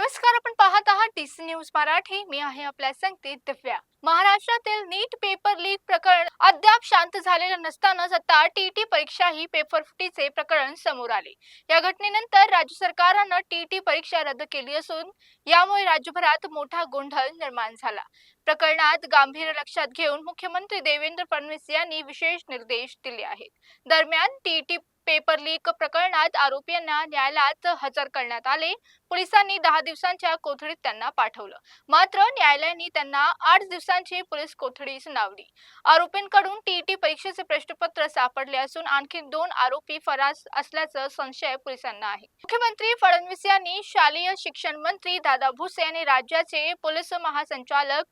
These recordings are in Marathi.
नमस्कार, आपण पाहत आहात डीसी न्यूज मराठी. मी आहे आपल्या संगतीत दिव्या. महाराष्ट्रातील नीट पेपर लीक प्रकरण अद्याप शांत झालेलं नसतानाच आता टीईटी परीक्षा ही पेपर फुटीचे प्रकरण समोर आले. या घटनेनंतर राज्य सरकारनं टीईटी परीक्षा रद्द केली असून यामुळे राज्यभरात मोठा गोंधळ निर्माण झाला. प्रकरणात गांभीर्य लक्षात घेऊन मुख्यमंत्री देवेंद्र फडणवीस यांनी विशेष निर्देश दिले आहेत. दरम्यान टीईटी पेपर लीक प्रकरणात आरोपींना न्यायालयात हजर करण्यात आले. पोलिसांनी 10 दिवसांच्या कोठडीत त्यांना पाठवलं. मात्र न्यायालयाने त्यांना 8 दिवसांची पोलीस कोठडी सुनावली. आरोपींकडून टीईटी परीक्षेचे प्रश्नपत्र सापडले असून आणखी 2 आरोपी फरार असल्याचा संशय पोलिसांना आहे. मुख्यमंत्री फडणवीस यांनी शालेय शिक्षण मंत्री दादा भुसे आणि राज्याचे पोलीस महासंचालक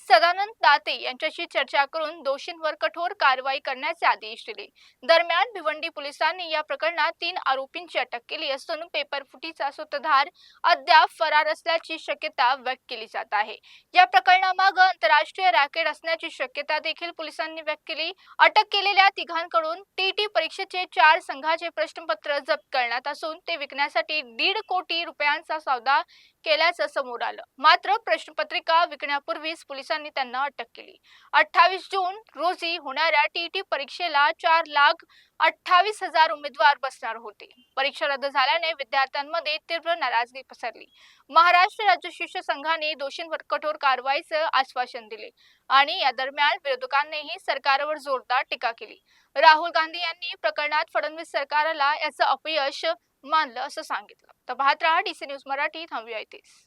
सदानंद दाते यांच्याशी चर्चा करून दोषींवर कठोर कारवाई करण्याचे आदेश दिले. दरम्यान भिवंडी पोलिसांनी या प्रकरणात 3 आरोपींची अटक केली असून पेपर फुटीचा सूत्रधार अद्याप फरार असल्याची शक्यता व्यक्त केली जात आहे. या प्रकरणामागे आंतरराष्ट्रीय रॅकेट असण्याची शक्यता देखील पोलिसांनी व्यक्त केली. अटक केलेल्या तिघांकडून टीईटी परीक्षेचे 4 संघाचे प्रश्नपत्र जप्त करण्यात असून ते विकण्यासाठी 1.5 कोटी रुपयांचा सौदा केल्याचं समोर आलं. मात्र प्रश्नपत्रिका विकण्यापूर्वीच पोलिसांनी त्यांना अटक केली. 28 जून रोजी होणाऱ्या टीईटी परीक्षेला 4,28,000 उमेदवार बसणार होते. परीक्षा रद्द झाल्याने विद्यार्थ्यांमध्ये तीव्र नाराजगी पसरली. महाराष्ट्र राज्य शिष्य संघाने दोषींवर कठोर कारवाईचं आश्वासन दिले आणि या दरम्यान विरोधकांनीही सरकारवर जोरदार टीका केली. राहुल गांधी यांनी प्रकरणात फडणवीस सरकारला याचं अपयश मानलं असं सांगितलं. तर पाहत रहा डीसी न्यूज मराठी. थांबूया इथेच.